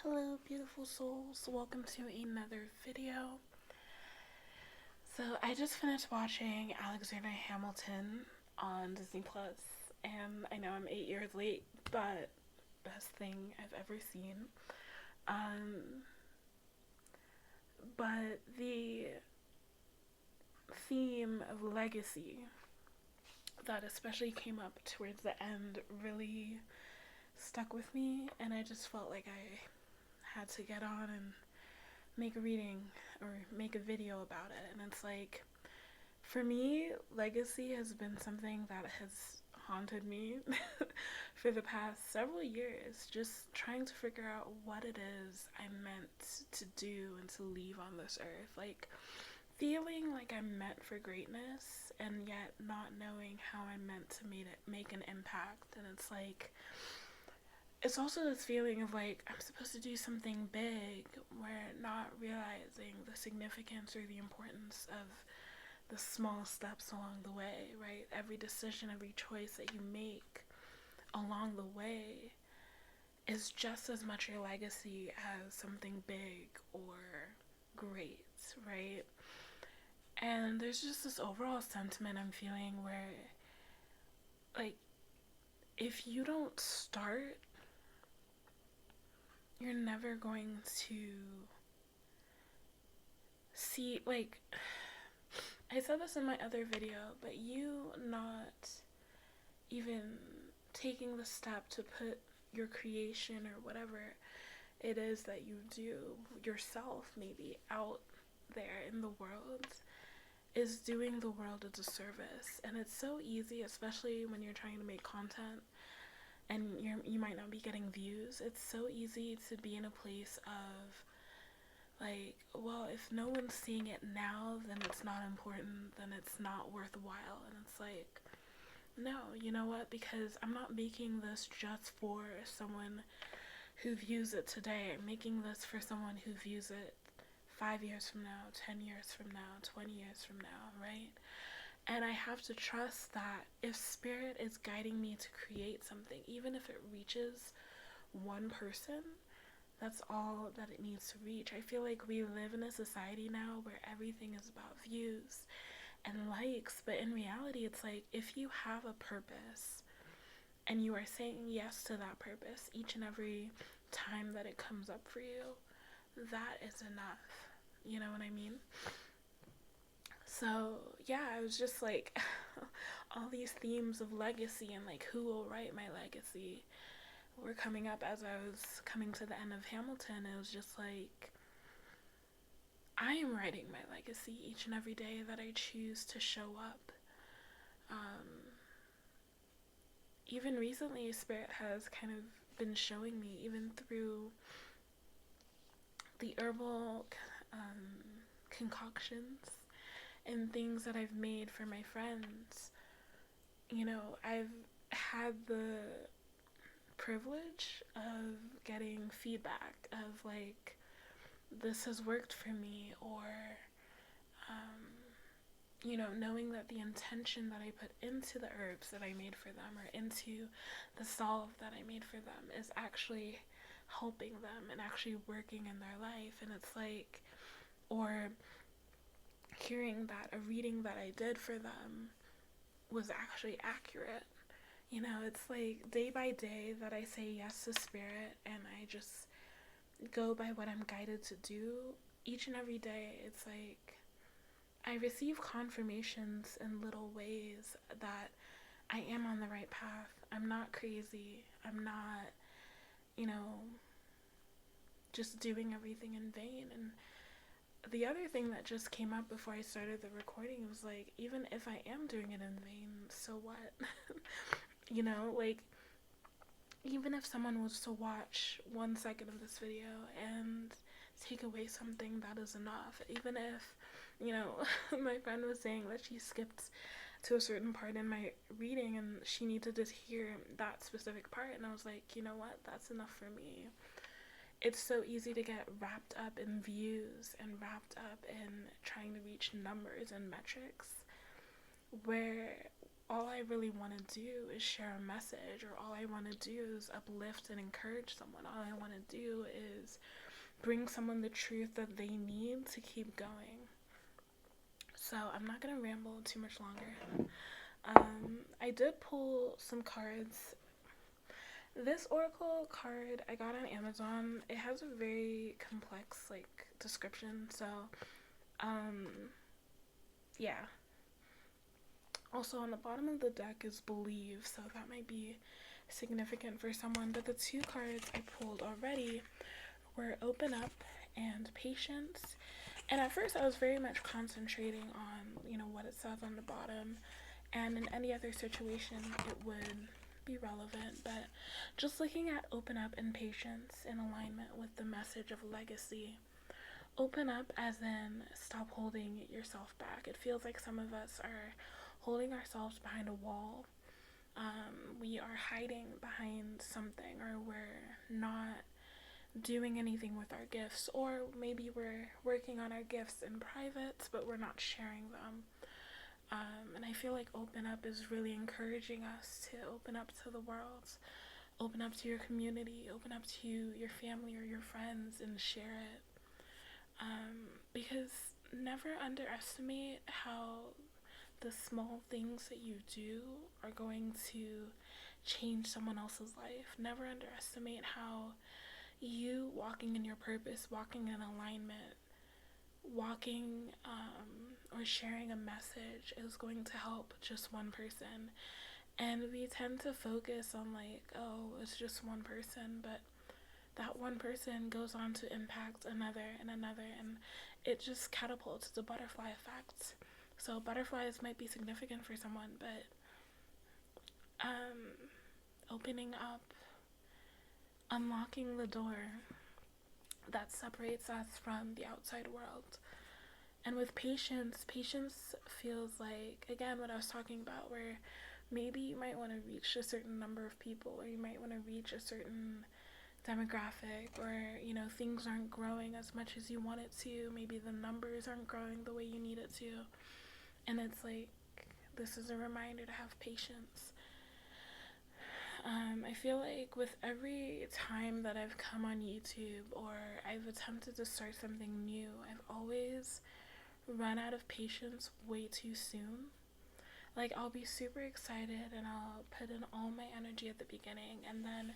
Hello, beautiful souls. Welcome to another video. So, I just finished watching Alexander Hamilton on Disney Plus, and I know I'm 8 years late, but best thing I've ever seen. Um, but the theme of legacy that especially came up towards the end really stuck with me, and I just felt like I had to get on and make a reading or make a video about it. And it's like, for me, legacy has been something that has haunted me for the past several years, just trying to figure out what it is I'm meant to do and to leave on this earth. Like, feeling like I'm meant for greatness and yet not knowing how I'm meant to make an impact. And it's like, it's also this feeling of like I'm supposed to do something big, where not realizing the significance or the importance of the small steps along the way, right? Every decision, every choice that you make along the way is just as much your legacy as something big or great, right? And there's just this overall sentiment I'm feeling where, like, if you don't start, you're never going to see, like, I said this in my other video, but you not even taking the step to put your creation or whatever it is that you do yourself, maybe out there in the world, is doing the world a disservice. And it's so easy, especially when you're trying to make content and you might not be getting views. It's so easy to be in a place of like, well, if no one's seeing it now, then it's not important, then it's not worthwhile. And it's like, no, you know what? Because I'm not making this just for someone who views it today. I'm making this for someone who views it 5 years from now, 10 years from now, 20 years from now, right? And I have to trust that if spirit is guiding me to create something, even if it reaches one person, that's all that it needs to reach. I feel like we live in a society now where everything is about views and likes, but in reality, it's like if you have a purpose and you are saying yes to that purpose each and every time that it comes up for you, that is enough. You know what I mean? So, yeah, I was just like, all these themes of legacy and like who will write my legacy were coming up as I was coming to the end of Hamilton. It was just like, I am writing my legacy each and every day that I choose to show up. Even recently, Spirit has kind of been showing me, even through the herbal concoctions and things that I've made for my friends. You know, I've had the privilege of getting feedback of like, this has worked for me, or you know, knowing that the intention that I put into the herbs that I made for them or into the salve that I made for them is actually helping them and actually working in their life. And it's like, or hearing that a reading that I did for them was actually accurate. You know, it's like day by day that I say yes to spirit and I just go by what I'm guided to do. Each and every day, it's like I receive confirmations in little ways that I am on the right path. I'm not crazy. I'm not, you know, just doing everything in vain. And the other thing that just came up before I started the recording was like, even if I am doing it in vain, so what? You know, like, even if someone was to watch 1 second of this video and take away something, that is enough. Even if, you know, my friend was saying that she skipped to a certain part in my reading and she needed to hear that specific part, and I was like, you know what, that's enough for me. It's so easy to get wrapped up in views and wrapped up in trying to reach numbers and metrics, where all I really want to do is share a message, or all I want to do is uplift and encourage someone. All I want to do is bring someone the truth that they need to keep going. So I'm not going to ramble too much longer. I did pull some cards. This oracle card I got on Amazon. It has a very complex description, so yeah. Also on the bottom of the deck is believe, so that might be significant for someone. But the two cards I pulled already were open up and patience. And at first I was very much concentrating on, what it says on the bottom. And in any other situation, it would be relevant. But just looking at open up and patience in alignment with the message of legacy. Open up as in stop holding yourself back. It feels like some of us are holding ourselves behind a wall. We are hiding behind something, or we're not doing anything with our gifts, or maybe we're working on our gifts in private, but we're not sharing them. And I feel like open up is really encouraging us to open up to the world, open up to your community, open up to your family or your friends and share it. Because never underestimate how the small things that you do are going to change someone else's life. Never underestimate how you walking in your purpose, walking in alignment, walking or sharing a message is going to help just one person. And we tend to focus on it's just one person, but that one person goes on to impact another and another, and it just catapults the butterfly effect. So butterflies might be significant for someone, but opening up, unlocking the door that separates us from the outside world. And with patience feels like, again, what I was talking about, where maybe you might want to reach a certain number of people, or you might want to reach a certain demographic, or things aren't growing as much as you want it to. Maybe the numbers aren't growing the way you need it to, and it's like, this is a reminder to have patience. I feel like with every time that I've come on YouTube or I've attempted to start something new, I've always run out of patience way too soon. I'll be super excited and I'll put in all my energy at the beginning, and then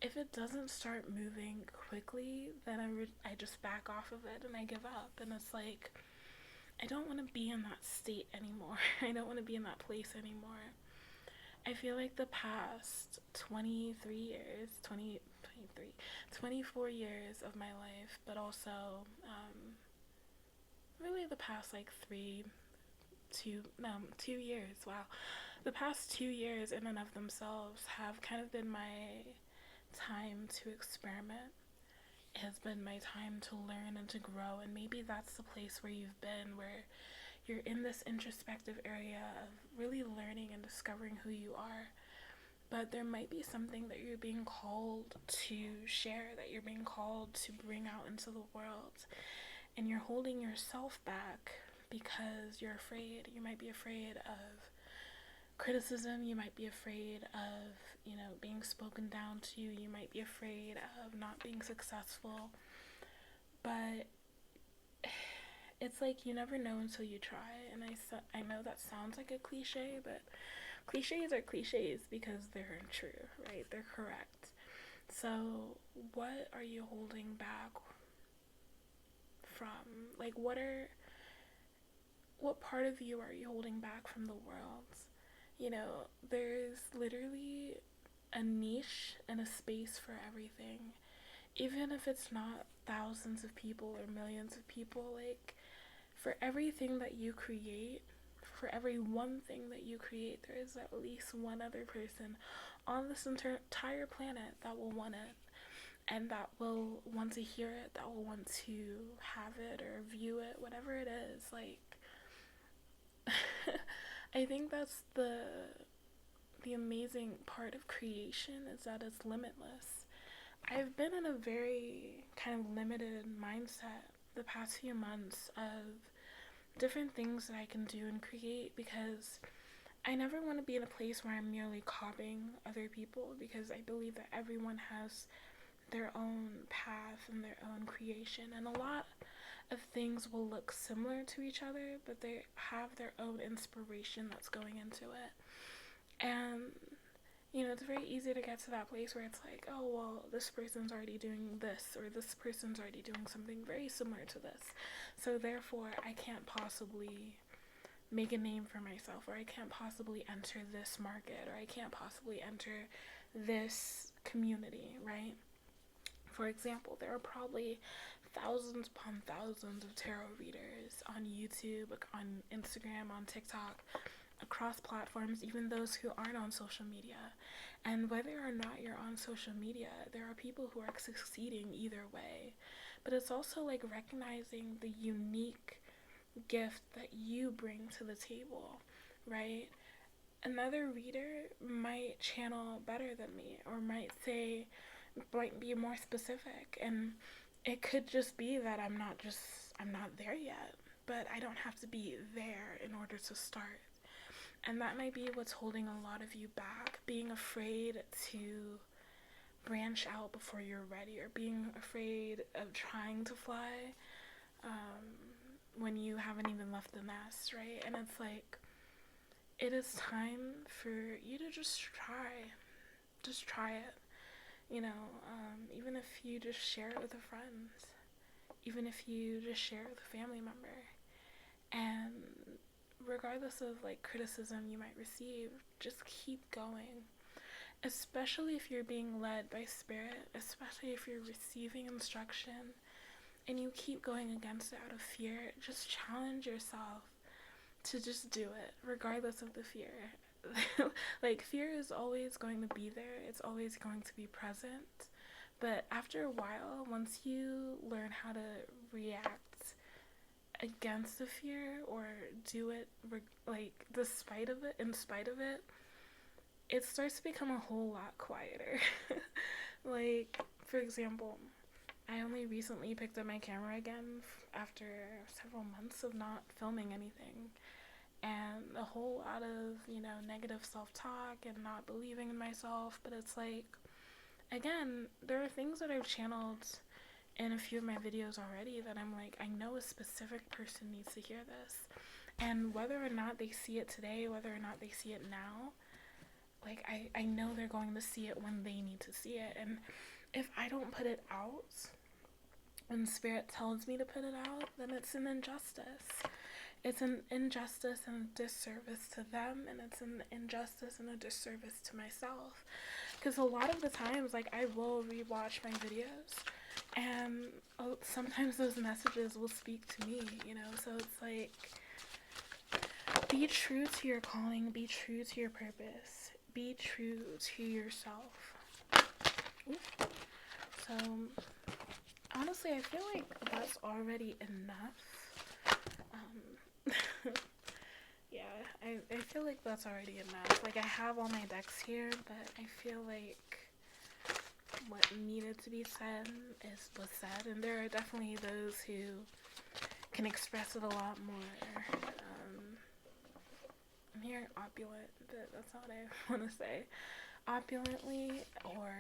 if it doesn't start moving quickly, then I just back off of it and I give up. And it's like, I don't want to be in that state anymore. I don't want to be in that place anymore. I feel like the past 24 years of my life, but also really the past 2 years, wow. The past 2 years in and of themselves have kind of been my time to experiment. It has been my time to learn and to grow, and maybe that's the place where you've been, where you're in this introspective area of really learning and discovering who you are. But there might be something that you're being called to share, that you're being called to bring out into the world, and you're holding yourself back because you're afraid. You might be afraid of criticism, you might be afraid of, being spoken down to, you might be afraid of not being successful, but it's like you never know until you try. And I know that sounds like a cliche, but cliches are cliches because they're true, right? They're correct. So what are you holding back from? What part of you are you holding back from the world? There's literally a niche and a space for everything. Even if it's not thousands of people or millions of people, for everything that you create, for every one thing that you create, there is at least one other person on this entire planet that will want it, and that will want to hear it, that will want to have it or view it, whatever it is. I think that's the amazing part of creation, is that it's limitless. I've been in a very kind of limited mindset the past few months of different things that I can do and create, because I never want to be in a place where I'm merely copying other people, because I believe that everyone has their own path and their own creation, and a lot of things will look similar to each other, but they have their own inspiration that's going into it. And it's very easy to get to that place where it's like, oh, well, this person's already doing this, or this person's already doing something very similar to this, so therefore I can't possibly make a name for myself, or I can't possibly enter this market, or I can't possibly enter this community, right? For example, there are probably thousands upon thousands of tarot readers on YouTube, on Instagram, on TikTok, across platforms, even those who aren't on social media. And whether or not you're on social media, there are people who are succeeding either way. But it's also like recognizing the unique gift that you bring to the table, right? Another reader might channel better than me, or might be more specific, and it could just be that I'm not there yet, but I don't have to be there in order to start. And that might be what's holding a lot of you back, being afraid to branch out before you're ready, or being afraid of trying to fly when you haven't even left the nest, right? And it's like, it is time for you to just try it, even if you just share it with a friend, even if you just share it with a family member. And regardless of like criticism you might receive, just keep going, especially if you're being led by spirit, especially if you're receiving instruction and you keep going against it out of fear. Just challenge yourself to just do it, regardless of the fear. Like, fear is always going to be there, it's always going to be present, but after a while, once you learn how to react against the fear, or do it in spite of it, it starts to become a whole lot quieter. Like, for example, I only recently picked up my camera again after several months of not filming anything, and a whole lot of negative self-talk and not believing in myself. But it's like, again, there are things that I've channeled in a few of my videos already that I'm like, I know a specific person needs to hear this, and whether or not they see it today, whether or not they see it now, like, I know they're going to see it when they need to see it. And if I don't put it out when spirit tells me to put it out, then it's an injustice. It's an injustice and a disservice to them, and it's an injustice and a disservice to myself. Because a lot of the times, like, I will rewatch my videos, and sometimes those messages will speak to me, so it's like, be true to your calling, be true to your purpose, be true to yourself. So, honestly, I feel like that's already enough. Yeah, I feel like that's already enough. Like, I have all my decks here, but I feel like what needed to be said was said, and there are definitely those who can express it a lot more. I'm hearing opulent, but that's not what I want to say. Opulently, or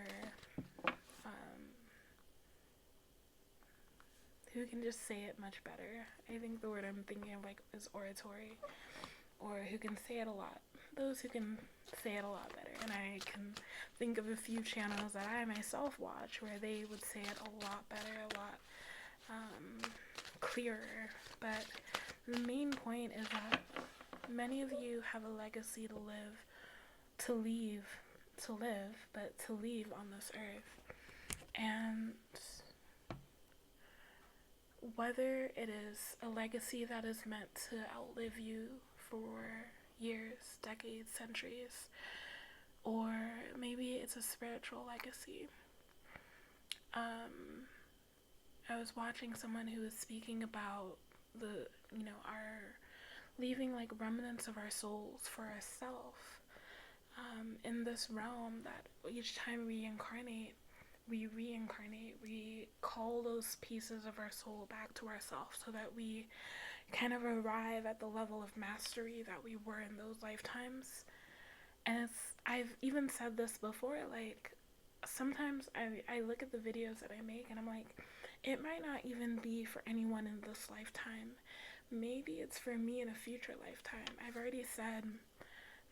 who can just say it much better. I think the word I'm thinking of is oratory, or who can say it a lot. Those who can say it a lot better. And I can think of a few channels that I myself watch where they would say it a lot better, a lot clearer. But the main point is that many of you have a legacy to leave on this earth. And whether it is a legacy that is meant to outlive you for years, decades, centuries, or maybe it's a spiritual legacy. I was watching someone who was speaking about our leaving like remnants of our souls for ourselves in this realm, that each time we reincarnate, we call those pieces of our soul back to ourselves, so that we kind of arrive at the level of mastery that we were in those lifetimes. And I've even said this before, like, sometimes I look at the videos that I make and I'm like, it might not even be for anyone in this lifetime. Maybe it's for me in a future lifetime. I've already said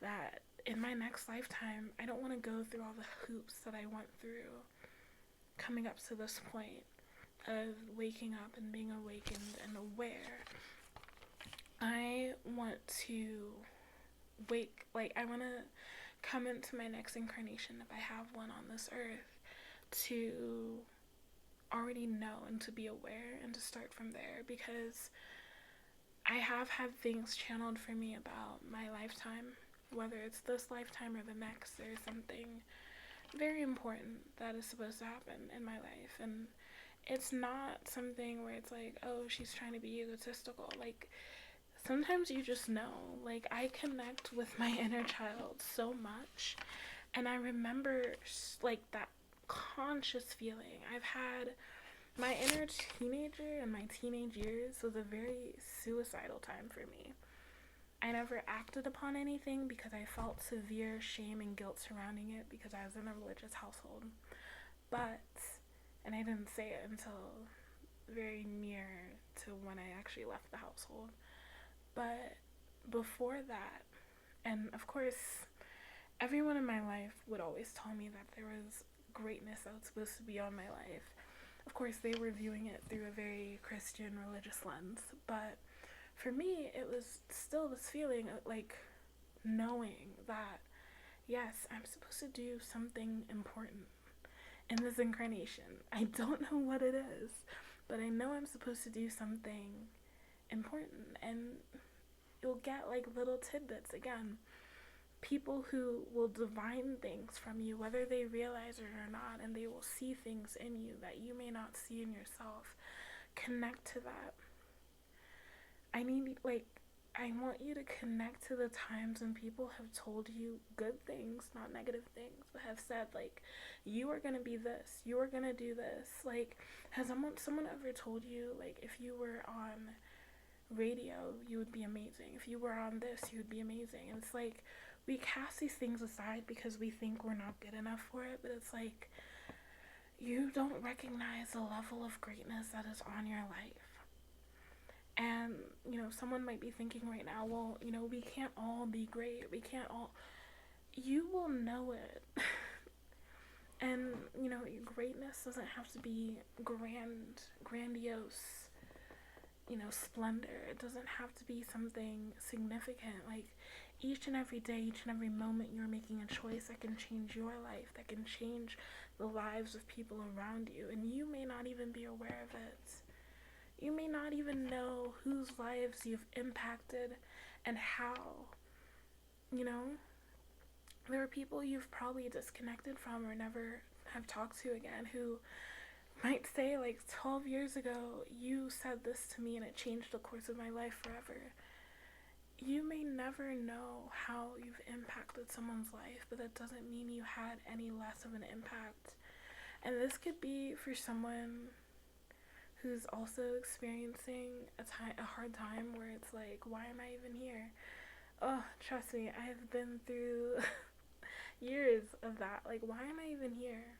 that in my next lifetime, I don't want to go through all the hoops that I went through coming up to this point of waking up and being awakened and aware. I want to I want to come into my next incarnation, if I have one on this earth, to already know and to be aware and to start from there, because I have had things channeled for me about my lifetime, whether it's this lifetime or the next. There's something very important that is supposed to happen in my life, and it's not something where it's like, oh, she's trying to be egotistical. Like, sometimes you just know. Like, I connect with my inner child so much, and I remember, like, that conscious feeling I've had. My inner teenager and my teenage years was a very suicidal time for me. I never acted upon anything because I felt severe shame and guilt surrounding it, because I was in a religious household. But, and I didn't say it until very near to when I actually left the household, but before that, and of course, everyone in my life would always tell me that there was greatness that was supposed to be on my life. Of course, they were viewing it through a very Christian religious lens, but for me, it was still this feeling of, like, knowing that, yes, I'm supposed to do something important in this incarnation. I don't know what it is, but I know I'm supposed to do something important, and you'll get, like, little tidbits again. People who will divine things from you, whether they realize it or not, and they will see things in you that you may not see in yourself. Connect to that. I want you to connect to the times when people have told you good things, not negative things, but have said, like, you are gonna be this, you are gonna do this. Like, has someone ever told you, like, if you were on radio, you would be amazing. If you were on this, you would be amazing. And it's like, we cast these things aside because we think we're not good enough for it, but it's like, you don't recognize the level of greatness that is on your life. And, someone might be thinking right now, well, we can't all be great. We can't all. You will know it. And, greatness doesn't have to be grandiose, splendor. It doesn't have to be something significant. Like, each and every day, each and every moment, you're making a choice that can change your life, that can change the lives of people around you. And you may not even be aware of it. You may not even know whose lives you've impacted and how. There are people you've probably disconnected from or never have talked to again, who might say, like, 12 years ago, you said this to me and it changed the course of my life forever. You may never know how you've impacted someone's life, but that doesn't mean you had any less of an impact. And this could be for someone who's also experiencing a hard time, where it's like, why am I even here? Oh, trust me, I have been through years of that. Like, why am I even here?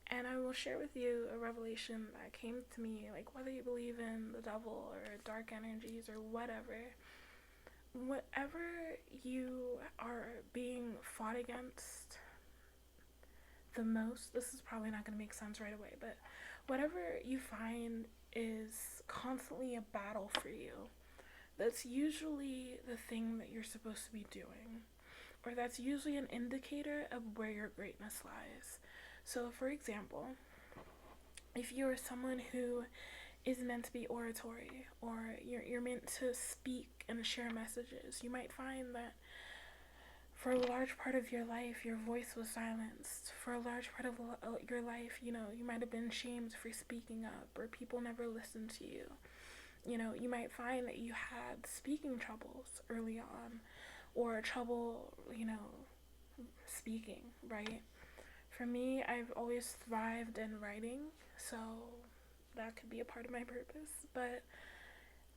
And I will share with you a revelation that came to me, like, whether you believe in the devil or dark energies or whatever you are being fought against the most, this is probably not going to make sense right away, but whatever you find is constantly a battle for you, that's usually the thing that you're supposed to be doing, or that's usually an indicator of where your greatness lies. So, for example, if you're someone who is meant to be oratory, or you're meant to speak and share messages, you might find that for a large part of your life, your voice was silenced. For a large part of your life, you might have been shamed for speaking up, or people never listened to you. You might find that you had speaking troubles early on, or trouble, speaking, right? For me, I've always thrived in writing, so that could be a part of my purpose. But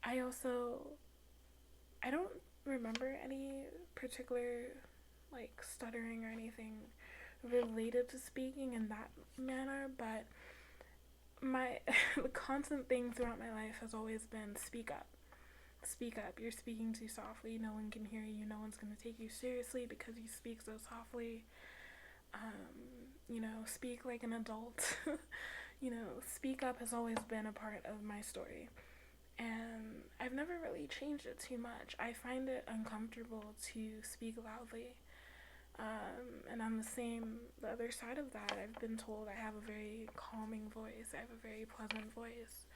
I also, I don't remember any particular like stuttering or anything related to speaking in that manner, but my the constant thing throughout my life has always been speak up. Speak up. You're speaking too softly. No one can hear you. No one's going to take you seriously because you speak so softly. Speak like an adult. Speak up has always been a part of my story. And I've never really changed it too much. I find it uncomfortable to speak loudly. And on the other side of that, I've been told I have a very calming voice. I have a very pleasant voice.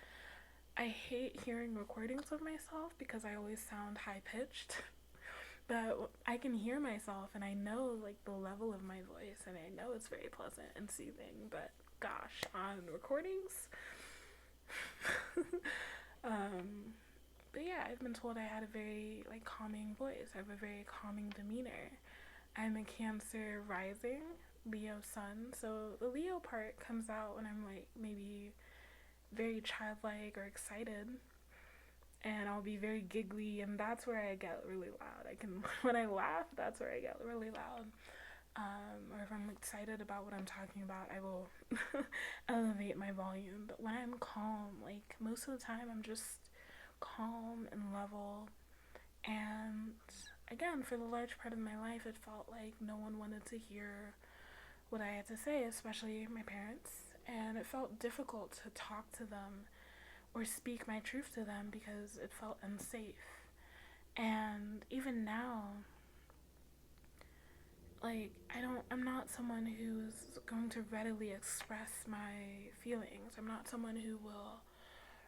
I hate hearing recordings of myself because I always sound high pitched. But I can hear myself and I know like the level of my voice and I know it's very pleasant and soothing. But gosh, on recordings, but yeah, I've been told I had a very like calming voice. I have a very calming demeanor. I'm a Cancer rising, Leo sun. So the Leo part comes out when I'm like maybe very childlike or excited, and I'll be very giggly, and that's where I get really loud. When I laugh, that's where I get really loud. Or if I'm excited about what I'm talking about, I will elevate my volume. But when I'm calm, like most of the time, I'm just calm and level. And again, for the large part of my life, it felt like no one wanted to hear what I had to say, especially my parents. And it felt difficult to talk to them or speak my truth to them because it felt unsafe. And even now, like, I'm not someone who's going to readily express my feelings. I'm not someone who will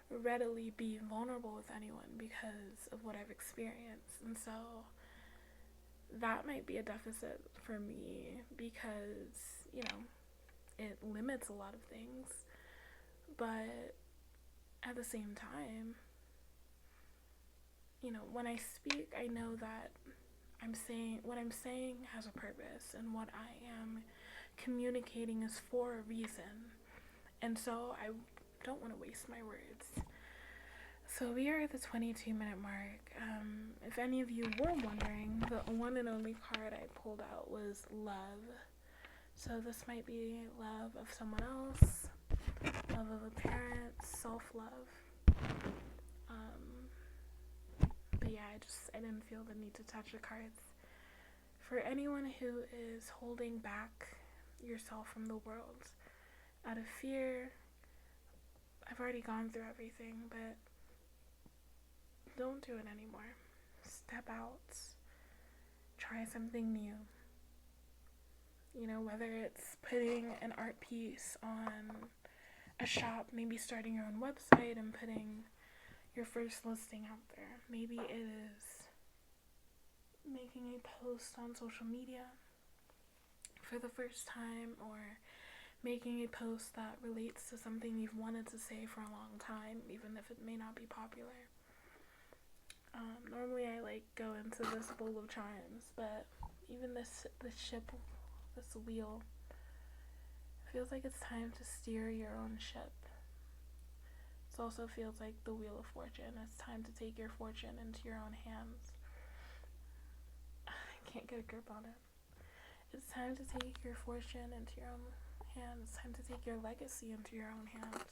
readily be vulnerable with anyone because of what I've experienced. And so that might be a deficit for me because, it limits a lot of things. But at the same time, when I speak, I know that what I'm saying has a purpose, and what I am communicating is for a reason. And so I don't want to waste my words. So we are at the 22-minute mark. If any of you were wondering, the one and only card I pulled out was love. So this might be love of someone else, love of a parent, self-love. But yeah, I didn't feel the need to touch the cards. For anyone who is holding back yourself from the world out of fear, I've already gone through everything, but don't do it anymore. Step out. Try something new. Whether it's putting an art piece on a shop, maybe starting your own website and putting your first listing out there. Maybe it is making a post on social media for the first time, or making a post that relates to something you've wanted to say for a long time, even if it may not be popular. Normally I go into this bowl of charms, but even this wheel, feels like it's time to steer your own ship. It also feels like the Wheel of Fortune. It's time to take your fortune into your own hands. I can't get a grip on it. It's time to take your fortune into your own hands. It's time to take your legacy into your own hands.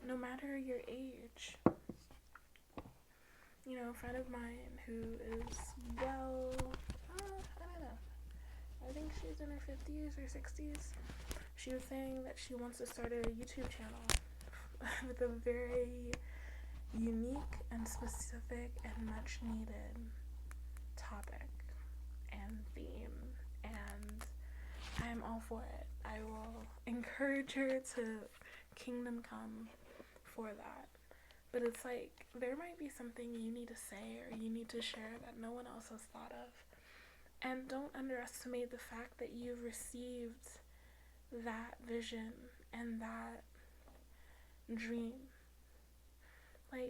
No matter your age. A friend of mine who is, I don't know. I think she's in her 50s or 60s. She was saying that she wants to start a YouTube channel with a very unique and specific and much needed topic and theme, and I'm all for it. I will encourage her to kingdom come for that. But it's like, there might be something you need to say or you need to share that no one else has thought of. And don't underestimate the fact that you've received that vision and that dream.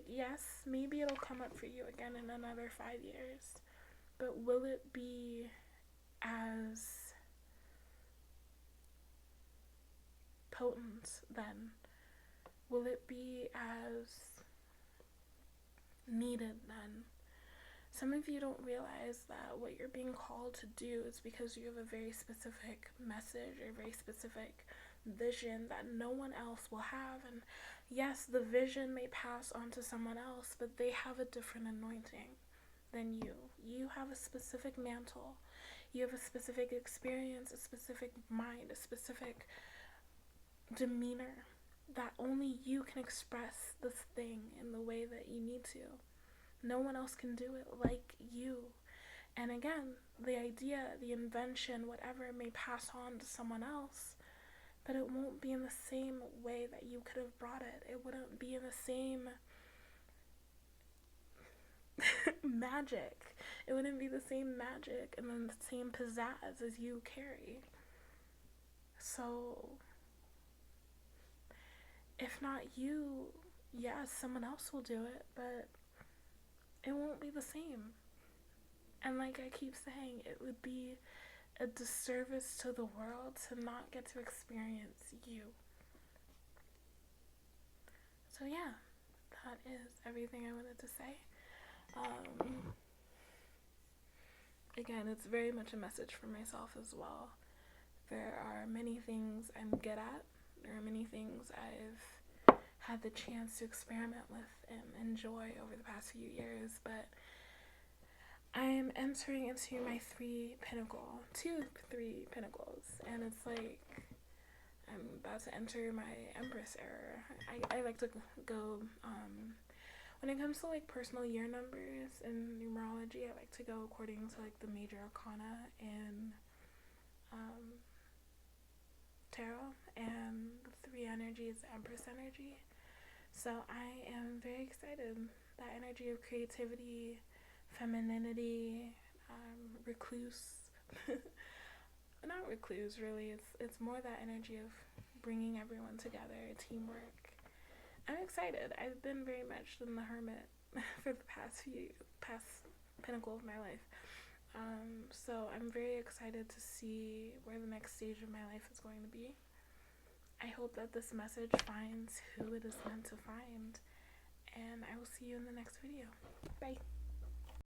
Yes, maybe it'll come up for you again in another 5 years, but will it be as potent then? Will it be as needed none. Some of you don't realize that what you're being called to do is because you have a very specific message or a very specific vision that no one else will have. And yes, the vision may pass on to someone else, but they have a different anointing than you. You have a specific mantle. You have a specific experience, a specific mind, a specific demeanor that only you can express this thing in the way that you need to. No one else can do it like you. And again, the idea, the invention, whatever may pass on to someone else, but it won't be in the same way that you could have brought it. It wouldn't be in the same magic. It wouldn't be the same magic and then the same pizzazz as you carry. So, if not you, yes, someone else will do it, but it won't be the same. And like I keep saying, it would be a disservice to the world to not get to experience you. So yeah, that is everything I wanted to say. Again, it's very much a message for myself as well. There are many things I'm good at. There are many things I've had the chance to experiment with and enjoy over the past few years, but I'm entering into my three pinnacles, and it's like I'm about to enter my Empress era. I like to go, when it comes to like personal year numbers and numerology, I like to go according to like the major arcana in tarot, and the three energy is the Empress energy. So I am very excited. That energy of creativity, femininity, recluse. Not recluse, really. It's more that energy of bringing everyone together, teamwork. I'm excited. I've been very much in the hermit for the past pinnacle of my life. So I'm very excited to see where the next stage of my life is going to be. I hope that this message finds who it is meant to find, and I will see you in the next video. Bye.